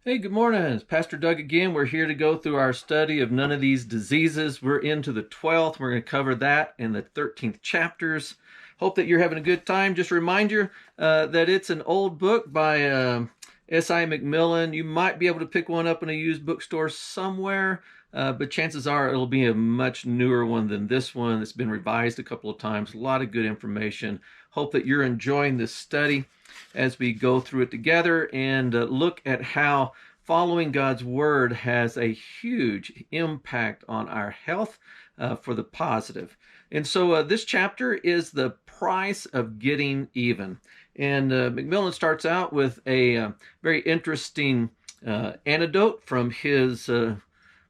Hey, good morning. It's Pastor Doug again. We're here to go through our study of none of these diseases. We're into the 12th. We're going to cover that in the 13th chapters. Hope that you're having a good time. Just a reminder that it's an old book by S.I. McMillan. You might be able to pick one up in a used bookstore somewhere, but chances are it'll be a much newer one than this one. It's been revised a couple of times. A lot of good information. Hope that you're enjoying this study as we go through it together and look at how following God's word has a huge impact on our health for the positive. And so this chapter is the price of getting even. And McMillan starts out with a very interesting anecdote from his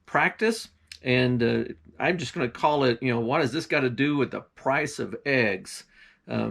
practice. And I'm just going to call it, what has this got to do with the price of eggs?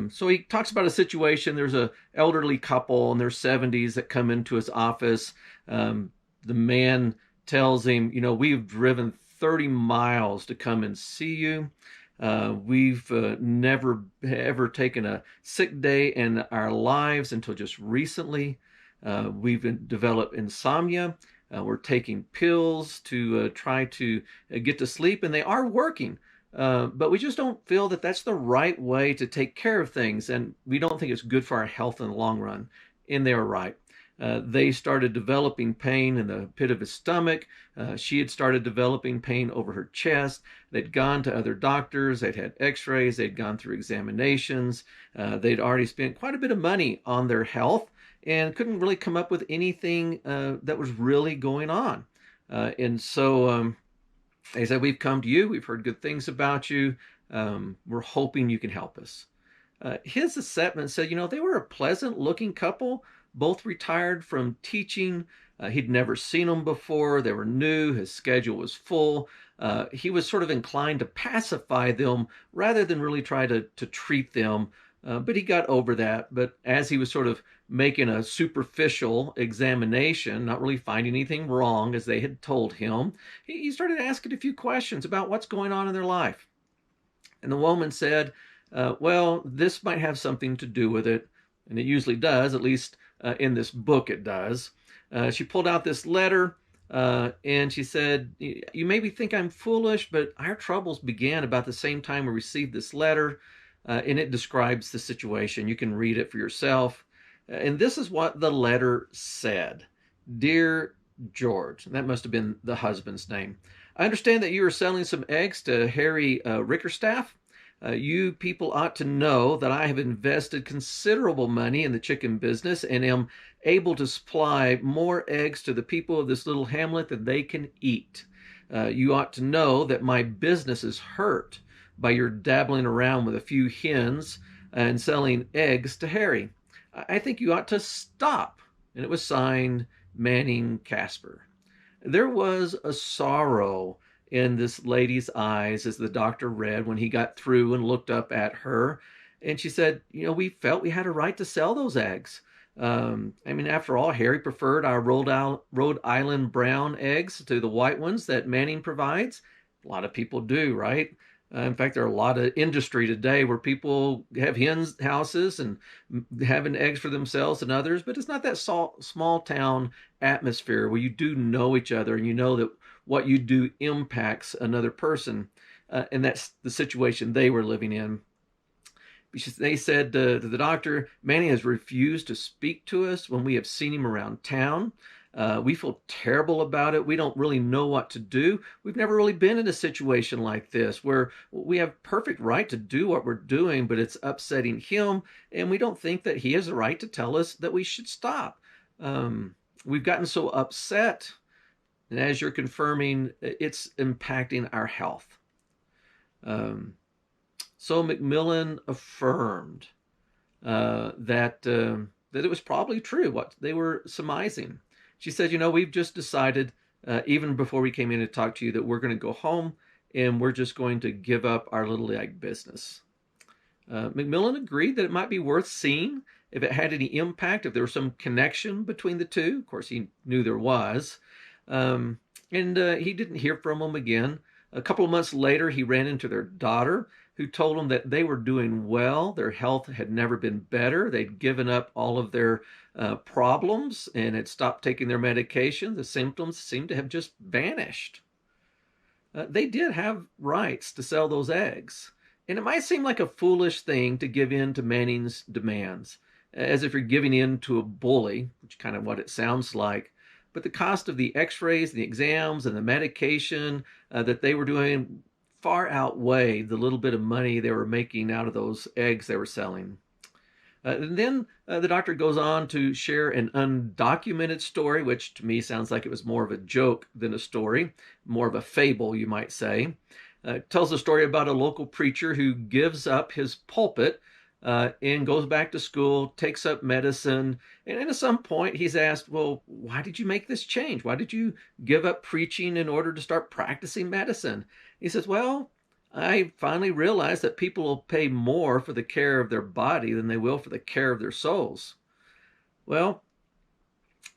So he talks about a situation. There's an elderly couple in their 70s that come into his office. The man tells him, we've driven 30 miles to come and see you. We've never ever taken a sick day in our lives until just recently. We've developed insomnia. We're taking pills to try to get to sleep, and they are working. But we just don't feel that that's the right way to take care of things, and we don't think it's good for our health in the long run. And they were right. They started developing pain in the pit of his stomach. She had started developing pain over her chest. They'd gone to other doctors. They'd had x-rays. They'd gone through examinations. They'd already spent quite a bit of money on their health and couldn't really come up with anything that was really going on. And so they said, we've come to you. We've heard good things about you. We're hoping you can help us. His assessment said, they were a pleasant looking couple, both retired from teaching. He'd never seen them before. They were new. His schedule was full. He was sort of inclined to pacify them rather than really try to treat them. But he got over that. But as he was sort of making a superficial examination, not really finding anything wrong as they had told him, he started asking a few questions about what's going on in their life. And the woman said, well, this might have something to do with it. And it usually does, at least in this book it does. She pulled out this letter and she said, you maybe think I'm foolish, but our troubles began about the same time we received this letter. And it describes the situation. You can read it for yourself. And this is what the letter said. Dear George, that must have been the husband's name. I understand that you are selling some eggs to Harry Rickerstaff. You people ought to know that I have invested considerable money in the chicken business and am able to supply more eggs to the people of this little hamlet than they can eat. You ought to know that my business is hurt by your dabbling around with a few hens and selling eggs to Harry. I think you ought to stop. And it was signed Manning Casper. There was a sorrow in this lady's eyes as the doctor read when he got through and looked up at her. And she said, we felt we had a right to sell those eggs. After all, Harry preferred our Rhode Island brown eggs to the white ones that Manning provides. A lot of people do, right? In fact, there are a lot of industry today where people have hens houses and having eggs for themselves and others, but it's not that small town atmosphere where you do know each other and you know that what you do impacts another person. And that's the situation they were living in. They said to the doctor, Manny has refused to speak to us when we have seen him around town. We feel terrible about it. We don't really know what to do. We've never really been in a situation like this where we have perfect right to do what we're doing, but it's upsetting him, and we don't think that he has the right to tell us that we should stop. We've gotten so upset, and as you're confirming, it's impacting our health. So McMillan affirmed that it was probably true what they were surmising. She said, we've just decided, even before we came in to talk to you, that we're going to go home and we're just going to give up our little egg business. McMillan agreed that it might be worth seeing if it had any impact, if there was some connection between the two. Of course, he knew there was. And he didn't hear from them again. A couple of months later, he ran into their daughter. who told them that they were doing well. Their health had never been better. They'd given up all of their problems and had stopped taking their medication. The symptoms seemed to have just vanished. They did have rights to sell those eggs. And it might seem like a foolish thing to give in to Manning's demands, as if you're giving in to a bully, which is kind of what it sounds like. But the cost of the x-rays, the exams, and the medication that they were doing far outweighed the little bit of money they were making out of those eggs they were selling. And then the doctor goes on to share an undocumented story, which to me sounds like it was more of a joke than a story, more of a fable, you might say. It tells a story about a local preacher who gives up his pulpit and goes back to school, takes up medicine. And at some point he's asked, well, why did you make this change? Why did you give up preaching in order to start practicing medicine? He says, well, I finally realized that people will pay more for the care of their body than they will for the care of their souls. Well,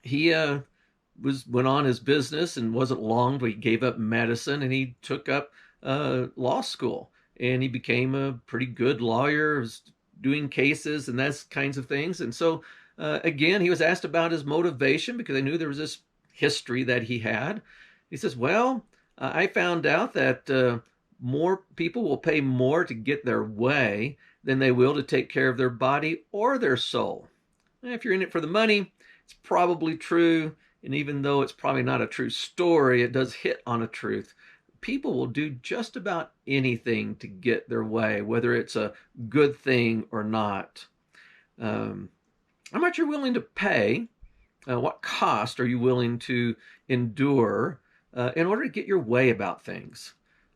he went on his business, and wasn't long until he gave up medicine and he took up law school, and he became a pretty good lawyer, was doing cases and those kinds of things. And so again, he was asked about his motivation, because I knew there was this history that he had. He says, well, I found out that more people will pay more to get their way than they will to take care of their body or their soul. And if you're in it for the money, it's probably true. And even though it's probably not a true story, it does hit on a truth. People will do just about anything to get their way, whether it's a good thing or not. How much you're willing to pay, what cost are you willing to endure in order to get your way about things?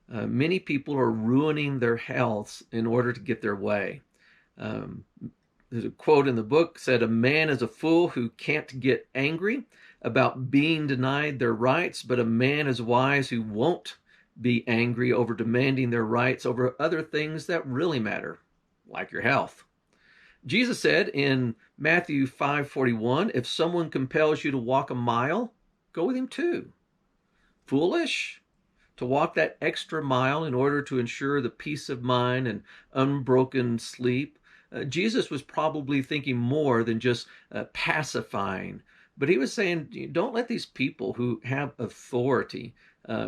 Many people are ruining their health in order to get their way. There's a quote in the book said, "A man is a fool who can't get angry about being denied their rights, but a man is wise who won't be angry over demanding their rights over other things that really matter, like your health." Jesus said in Matthew 5:41, "If someone compels you to walk a mile, go with him too." Foolish? To walk that extra mile in order to ensure the peace of mind and unbroken sleep? Jesus was probably thinking more than just pacifying, but he was saying, don't let these people who have authority,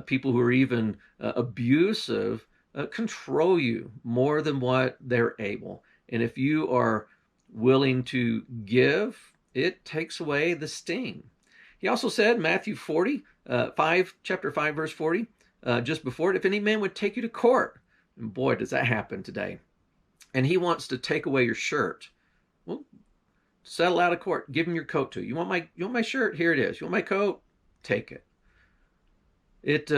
people who are even abusive, control you more than what they're able. And if you are willing to give, it takes away the sting. He also said, Matthew 5, chapter 5, verse 40, just before it, if any man would take you to court, and boy, does that happen today, and he wants to take away your shirt, well, settle out of court, give him your coat too. You want my shirt? Here it is. You want my coat? Take it. It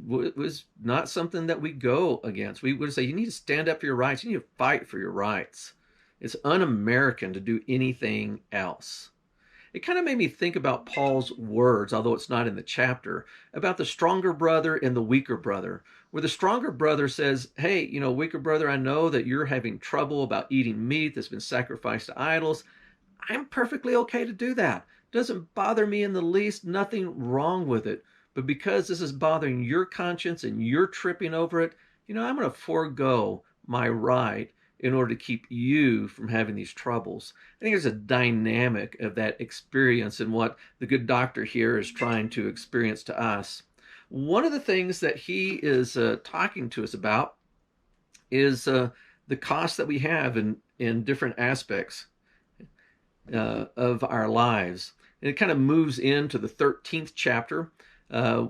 was not something that we go against. We would say, you need to stand up for your rights. You need to fight for your rights. It's un-American to do anything else. It kind of made me think about Paul's words, although it's not in the chapter, about the stronger brother and the weaker brother, where the stronger brother says, hey, weaker brother, I know that you're having trouble about eating meat that's been sacrificed to idols. I'm perfectly okay to do that. Doesn't bother me in the least, nothing wrong with it. But because this is bothering your conscience and you're tripping over it, I'm going to forego my right in order to keep you from having these troubles. I think there's a dynamic of that experience in what the good doctor here is trying to experience to us. One of the things that he is talking to us about is the cost that we have in different aspects of our lives. And it kind of moves into the 13th chapter,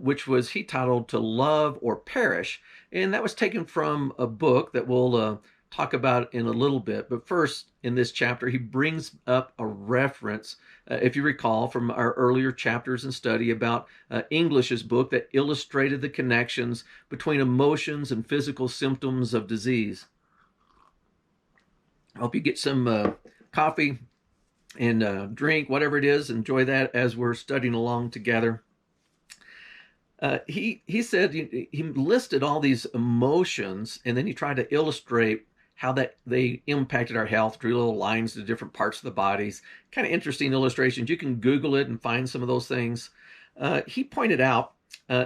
which he titled To Love or Perish. And that was taken from a book that we'll talk about in a little bit. But first, in this chapter, he brings up a reference, if you recall, from our earlier chapters and study about English's book that illustrated the connections between emotions and physical symptoms of disease. I hope you get some coffee and drink, whatever it is. Enjoy that as we're studying along together. He said he listed all these emotions, and then he tried to illustrate how that they impacted our health, drew little lines to different parts of the bodies. Kind of interesting illustrations. You can Google it and find some of those things. He pointed out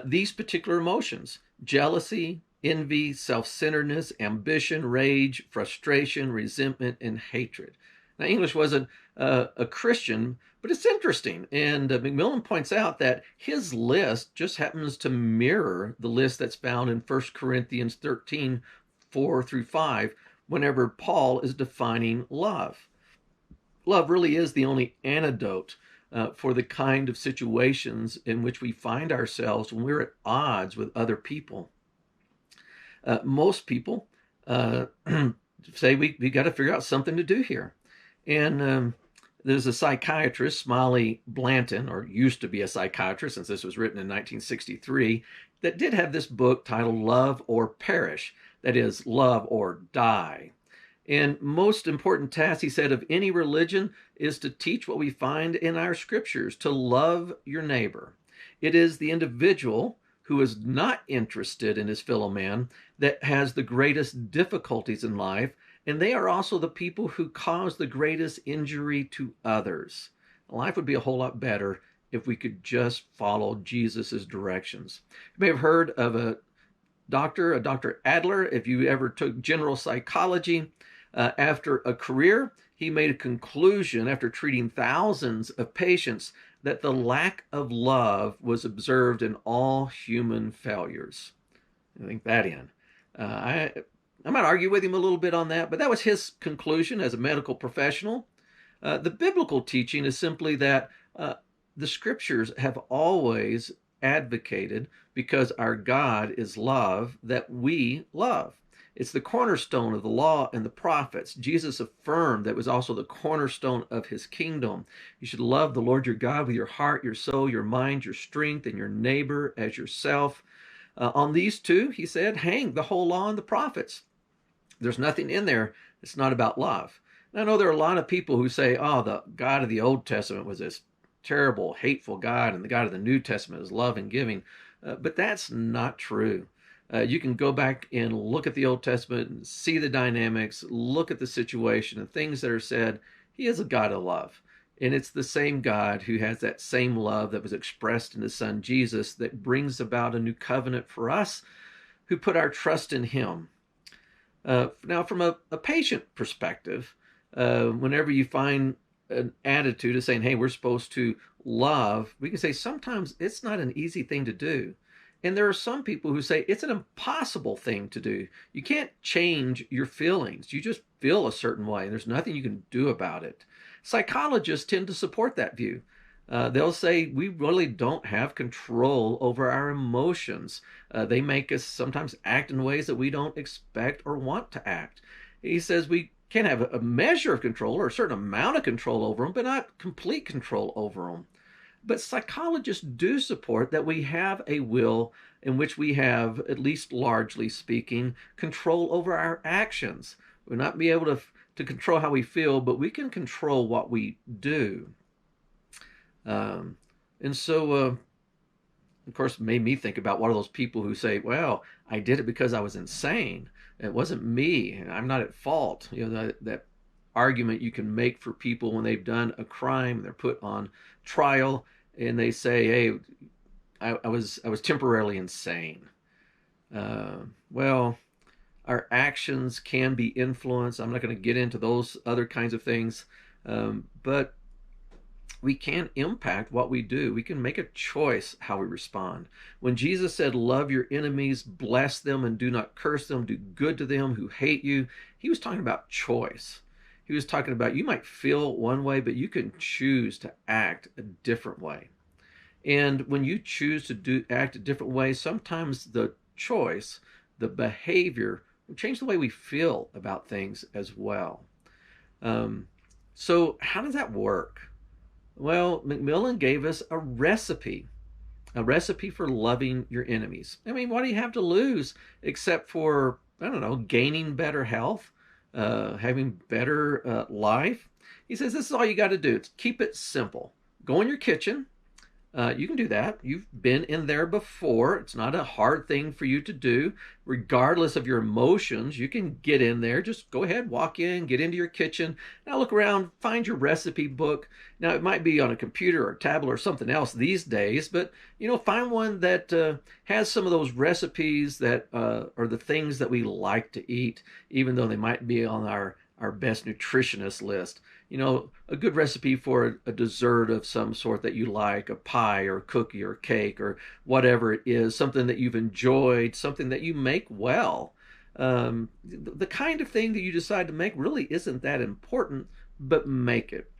these particular emotions: jealousy, envy, self-centeredness, ambition, rage, frustration, resentment, and hatred. Now, English wasn't a Christian, but it's interesting. And Macmillan points out that his list just happens to mirror the list that's found in 1 Corinthians 13, 4 through 5, whenever Paul is defining love. Love really is the only antidote for the kind of situations in which we find ourselves when we're at odds with other people. Most people say we got to figure out something to do here. And there's a psychiatrist, Smiley Blanton, or used to be a psychiatrist since this was written in 1963, that did have this book titled Love or Perish, that is, love or die. And most important task, he said, of any religion is to teach what we find in our scriptures, to love your neighbor. It is the individual who is not interested in his fellow man that has the greatest difficulties in life, and they are also the people who cause the greatest injury to others. Life would be a whole lot better if we could just follow Jesus's directions. You may have heard of a Dr. Adler. If you ever took general psychology, after a career, he made a conclusion after treating thousands of patients that the lack of love was observed in all human failures. I think that in. I might argue with him a little bit on that, but that was his conclusion as a medical professional. The biblical teaching is simply that the scriptures have always advocated, because our God is love, that we love. It's the cornerstone of the law and the prophets. Jesus affirmed that was also the cornerstone of his kingdom. You should love the Lord your God with your heart, your soul, your mind, your strength, and your neighbor as yourself. On these two, he said, hang the whole law and the prophets. There's nothing in there that's not about love. And I know there are a lot of people who say, oh, the God of the Old Testament was this terrible, hateful God, and the God of the New Testament is love and giving. But that's not true. You can go back and look at the Old Testament and see the dynamics, look at the situation and things that are said. He is a God of love. And it's the same God who has that same love that was expressed in his son Jesus that brings about a new covenant for us who put our trust in him. Now, from a patient perspective, whenever you find an attitude of saying, hey, we're supposed to love, we can say sometimes it's not an easy thing to do. And there are some people who say it's an impossible thing to do. You can't change your feelings. You just feel a certain way, and there's nothing you can do about it. Psychologists tend to support that view. They'll say we really don't have control over our emotions. They make us sometimes act in ways that we don't expect or want to act. He says we can have a measure of control or a certain amount of control over them, but not complete control over them. But psychologists do support that we have a will in which we have, at least largely speaking, control over our actions. We'll not be able to control how we feel, but we can control what we do. And so, of course, made me think about one of those people who say, well, I did it because I was insane. It wasn't me. I'm not at fault. You know, that argument you can make for people when they've done a crime, they're put on trial, and they say, hey, I was temporarily insane. Well, our actions can be influenced. I'm not going to get into those other kinds of things, but we can impact what we do. We can make a choice how we respond. When Jesus said, love your enemies, bless them, and do not curse them, do good to them who hate you, he was talking about choice. He was talking about you might feel one way, but you can choose to act a different way. And when you choose to act a different way, sometimes the choice, the behavior, will change the way we feel about things as well. So how does that work? Well, Macmillan gave us a recipe for loving your enemies. I mean, what do you have to lose except for, I don't know, gaining better health? Having better life. He says this is all you got to do. Keep it simple. Go in your kitchen, You can do that. You've been in there before. It's not a hard thing for you to do. Regardless of your emotions, you can get in there. Just go ahead, walk in, get into your kitchen. Now look around, find your recipe book. Now it might be on a computer or a tablet or something else these days, but find one that has some of those recipes that are the things that we like to eat, even though they might be on our best nutritionist list. A good recipe for a dessert of some sort that you like, a pie or a cookie or cake or whatever it is, something that you've enjoyed, something that you make well. The kind of thing that you decide to make really isn't that important, but make it.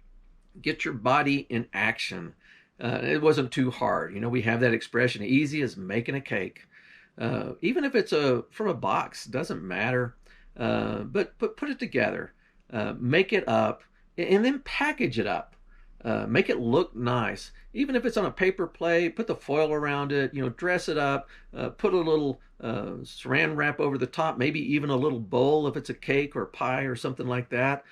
Get your body in action. It wasn't too hard. We have that expression, easy as making a cake. Even if it's from a box, doesn't matter. But put it together, make it up, and then package it up. Make it look nice. Even if it's on a paper plate, put the foil around it, dress it up, put a little saran wrap over the top, maybe even a little bowl if it's a cake or pie or something like that.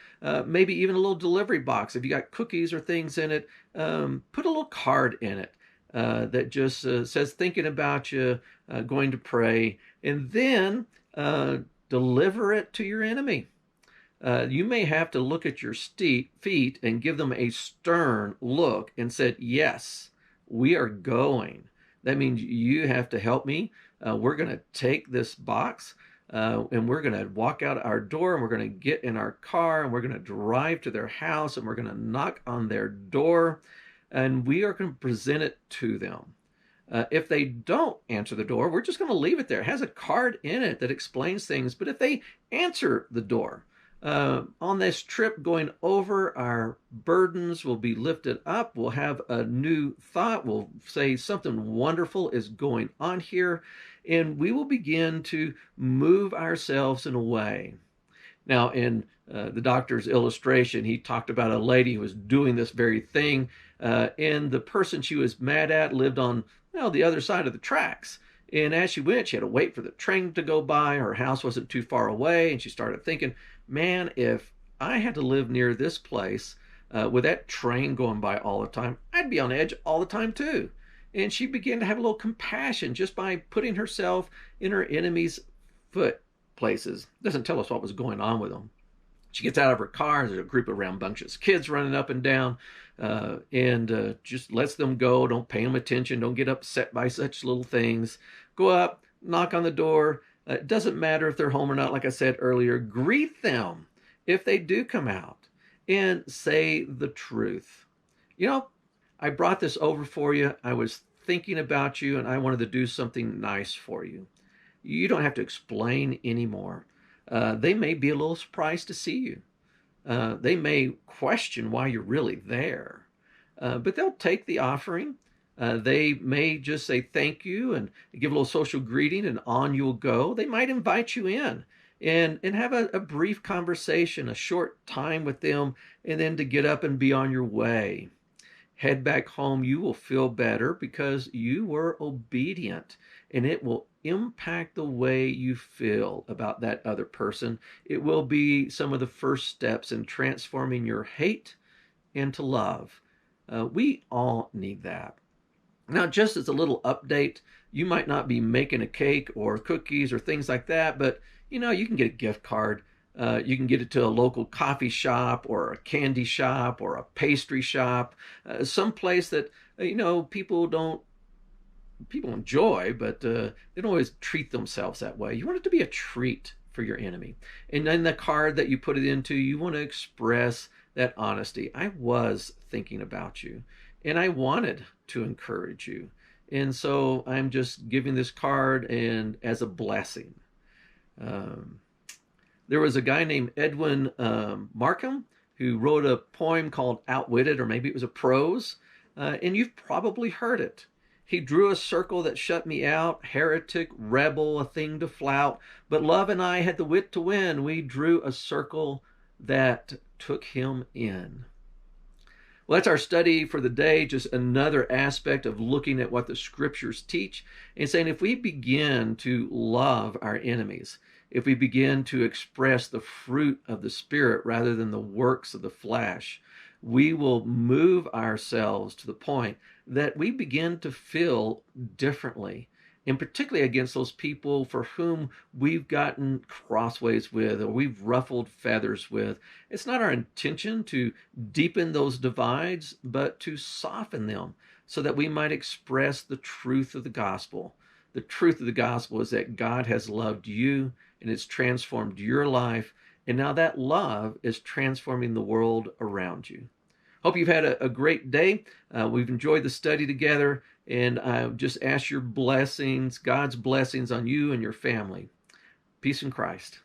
Maybe even a little delivery box. If you got cookies or things in it, put a little card in it that just says, thinking about you, going to pray, and then deliver it to your enemy. You may have to look at your feet and give them a stern look and said, yes, we are going. That means you have to help me. We're going to take this box and we're going to walk out our door and we're going to get in our car and we're going to drive to their house and we're going to knock on their door and we are going to present it to them. If they don't answer the door, we're just going to leave it there. It has a card in it that explains things. But if they answer the door, on this trip going over, our burdens will be lifted up. We'll have a new thought. We'll say something wonderful is going on here. And we will begin to move ourselves in a way. Now, in the doctor's illustration, he talked about a lady who was doing this very thing. And the person she was mad at lived on the other side of the tracks. And as she went, she had to wait for the train to go by. Her house wasn't too far away. And she started thinking, man, if I had to live near this place with that train going by all the time, I'd be on edge all the time too. And she began to have a little compassion just by putting herself in her enemy's foot places. Doesn't tell us what was going on with them. She gets out of her car. There's a group of rambunctious kids running up and down and just lets them go. Don't pay them attention. Don't get upset by such little things. Go up, knock on the door. It doesn't matter if they're home or not. Like I said earlier, greet them if they do come out and say the truth. I brought this over for you. I was thinking about you and I wanted to do something nice for you. You don't have to explain anymore. They may be a little surprised to see you. They may question why you're really there. But they'll take the offering. They may just say thank you and give a little social greeting and on you'll go. They might invite you in and have a brief conversation, a short time with them, and then to get up and be on your way. Head back home, you will feel better because you were obedient, and it will impact the way you feel about that other person. It will be some of the first steps in transforming your hate into love. We all need that. Now, just as a little update, you might not be making a cake or cookies or things like that, but you can get a gift card. You can get it to a local coffee shop or a candy shop or a pastry shop, some place that people enjoy, but they don't always treat themselves that way. You want it to be a treat for your enemy. And then the card that you put it into, you want to express that honesty. I was thinking about you and I wanted to encourage you. And so I'm just giving this card and as a blessing. There was a guy named Edwin Markham who wrote a poem called Outwitted, or maybe it was a prose, and you've probably heard it. He drew a circle that shut me out, heretic, rebel, a thing to flout, but love and I had the wit to win. We drew a circle that took him in. Well, that's our study for the day, just another aspect of looking at what the scriptures teach and saying if we begin to love our enemies, if we begin to express the fruit of the Spirit rather than the works of the flesh, we will move ourselves to the point that we begin to feel differently, and particularly against those people for whom we've gotten crossways with or we've ruffled feathers with. It's not our intention to deepen those divides, but to soften them so that we might express the truth of the gospel. The truth of the gospel is that God has loved you and it's transformed your life, and now that love is transforming the world around you. Hope you've had a great day. We've enjoyed the study together, and I just ask your blessings, God's blessings on you and your family. Peace in Christ.